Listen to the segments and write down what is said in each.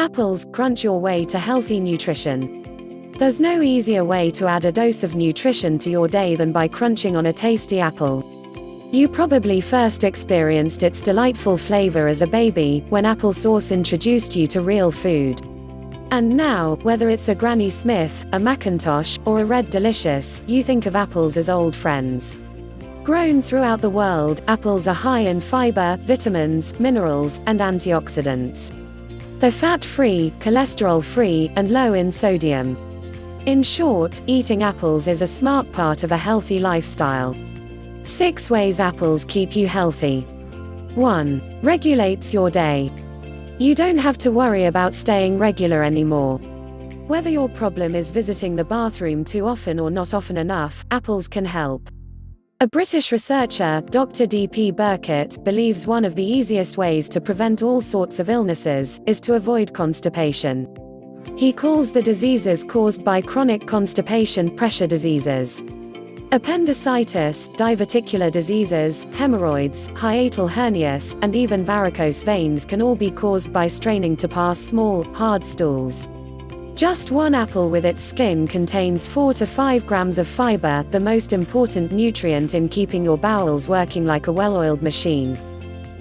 Apples crunch your way to healthy nutrition. There's no easier way to add a dose of nutrition to your day than by crunching on a tasty apple. You probably first experienced its delightful flavor as a baby, when applesauce introduced you to real food. And now, whether it's a Granny Smith, a McIntosh, or a Red Delicious, you think of apples as old friends. Grown throughout the world, apples are high in fiber, vitamins, minerals, and antioxidants. They're fat-free, cholesterol-free, and low in sodium. In short, eating apples is a smart part of a healthy lifestyle. 6 ways apples keep you healthy. 1. Regulates your day. You don't have to worry about staying regular anymore. Whether your problem is visiting the bathroom too often or not often enough, apples can help. A British researcher, Dr. D.P. Burkitt, believes one of the easiest ways to prevent all sorts of illnesses is to avoid constipation. He calls the diseases caused by chronic constipation pressure diseases. Appendicitis, diverticular diseases, hemorrhoids, hiatal hernias, and even varicose veins can all be caused by straining to pass small, hard stools. Just one apple with its skin contains 4 to 5 grams of fiber, the most important nutrient in keeping your bowels working like a well-oiled machine.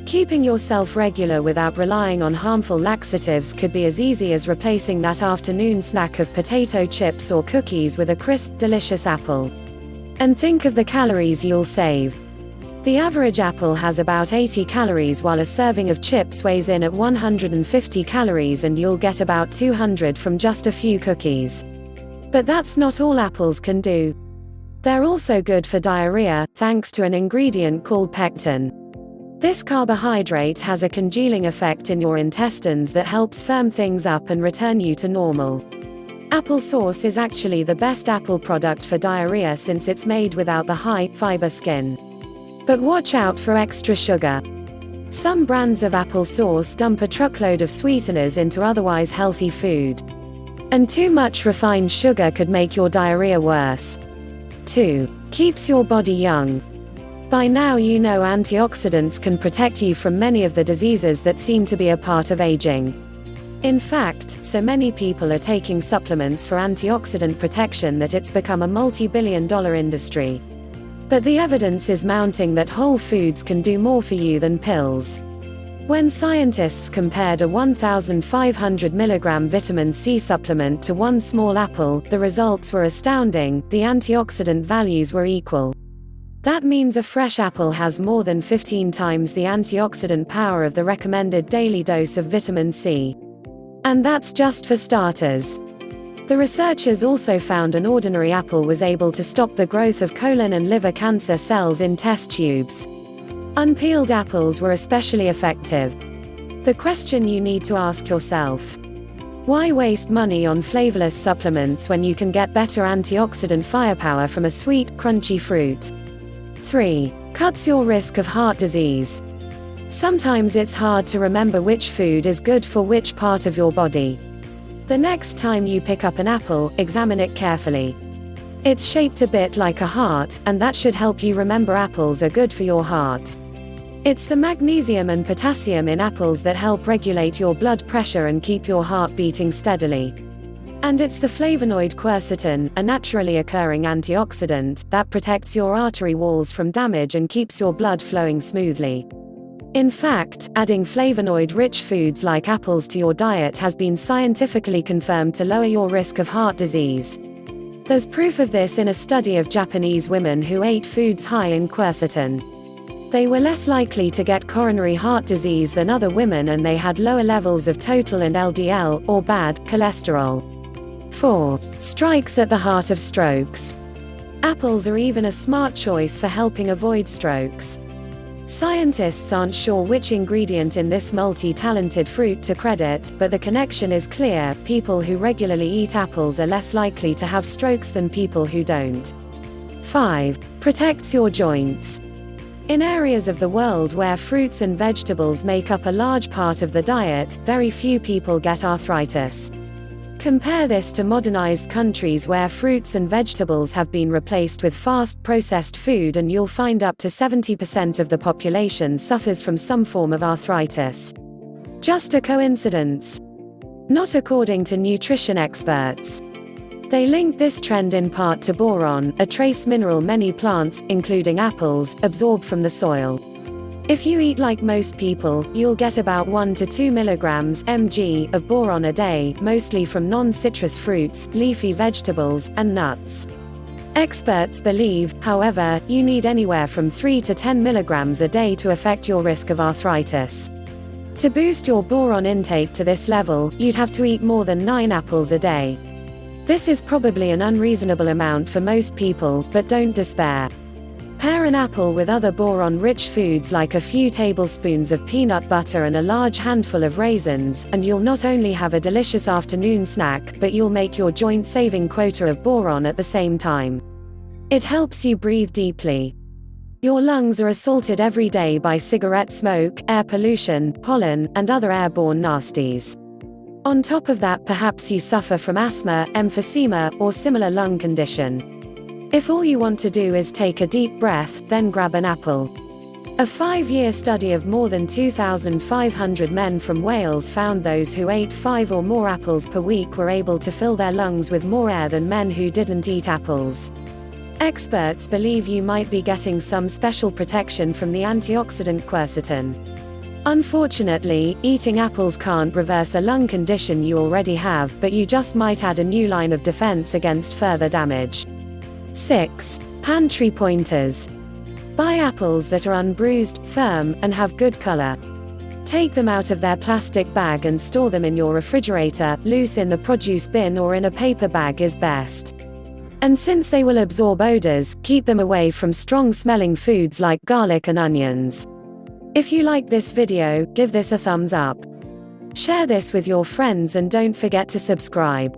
Keeping yourself regular without relying on harmful laxatives could be as easy as replacing that afternoon snack of potato chips or cookies with a crisp, delicious apple. And think of the calories you'll save. The average apple has about 80 calories, while a serving of chips weighs in at 150 calories, and you'll get about 200 from just a few cookies. But that's not all apples can do. They're also good for diarrhea, thanks to an ingredient called pectin. This carbohydrate has a congealing effect in your intestines that helps firm things up and return you to normal. Applesauce is actually the best apple product for diarrhea since it's made without the high fiber skin. But watch out for extra sugar. Some brands of applesauce dump a truckload of sweeteners into otherwise healthy food. And too much refined sugar could make your diarrhea worse. 2. Keeps your body young. By now you know antioxidants can protect you from many of the diseases that seem to be a part of aging. In fact, so many people are taking supplements for antioxidant protection that it's become a multi-billion-dollar industry. But the evidence is mounting that whole foods can do more for you than pills. When scientists compared a 1,500 mg vitamin C supplement to one small apple, the results were astounding. The antioxidant values were equal. That means a fresh apple has more than 15 times the antioxidant power of the recommended daily dose of vitamin C. And that's just for starters. The researchers also found an ordinary apple was able to stop the growth of colon and liver cancer cells in test tubes. Unpeeled apples were especially effective. The question you need to ask yourself: why waste money on flavorless supplements when you can get better antioxidant firepower from a sweet, crunchy fruit? 3. Cuts your risk of heart disease. Sometimes it's hard to remember which food is good for which part of your body. The next time you pick up an apple, examine it carefully. It's shaped a bit like a heart, and that should help you remember apples are good for your heart. It's the magnesium and potassium in apples that help regulate your blood pressure and keep your heart beating steadily. And it's the flavonoid quercetin, a naturally occurring antioxidant, that protects your artery walls from damage and keeps your blood flowing smoothly. In fact, adding flavonoid-rich foods like apples to your diet has been scientifically confirmed to lower your risk of heart disease. There's proof of this in a study of Japanese women who ate foods high in quercetin. They were less likely to get coronary heart disease than other women, and they had lower levels of total and LDL, or bad, cholesterol. 4. Strikes at the heart of strokes. Apples are even a smart choice for helping avoid strokes. Scientists aren't sure which ingredient in this multi-talented fruit to credit, but the connection is clear: people who regularly eat apples are less likely to have strokes than people who don't. 5. Protects your joints. In areas of the world where fruits and vegetables make up a large part of the diet, very few people get arthritis. Compare this to modernized countries where fruits and vegetables have been replaced with fast, processed food, and you'll find up to 70% of the population suffers from some form of arthritis. Just a coincidence? Not according to nutrition experts. They link this trend in part to boron, a trace mineral many plants, including apples, absorb from the soil. If you eat like most people, you'll get about 1 to 2 milligrams mg of boron a day, mostly from non-citrus fruits, leafy vegetables, and nuts. Experts believe, however, you need anywhere from 3 to 10 milligrams a day to affect your risk of arthritis. To boost your boron intake to this level, you'd have to eat more than 9 apples a day. This is probably an unreasonable amount for most people, but don't despair. Pair an apple with other boron-rich foods like a few tablespoons of peanut butter and a large handful of raisins, and you'll not only have a delicious afternoon snack, but you'll make your joint-saving quota of boron at the same time. It helps you breathe deeply. Your lungs are assaulted every day by cigarette smoke, air pollution, pollen, and other airborne nasties. On top of that, perhaps you suffer from asthma, emphysema, or similar lung condition. If all you want to do is take a deep breath, then grab an apple. A 5-year study of more than 2,500 men from Wales found those who ate 5 or more apples per week were able to fill their lungs with more air than men who didn't eat apples. Experts believe you might be getting some special protection from the antioxidant quercetin. Unfortunately, eating apples can't reverse a lung condition you already have, but you just might add a new line of defense against further damage. 6. Pantry pointers. Buy apples that are unbruised, firm, and have good color. Take them out of their plastic bag and store them in your refrigerator, loose in the produce bin or in a paper bag is best. And since they will absorb odors, keep them away from strong-smelling foods like garlic and onions. If you like this video, give this a thumbs up. Share this with your friends and don't forget to subscribe.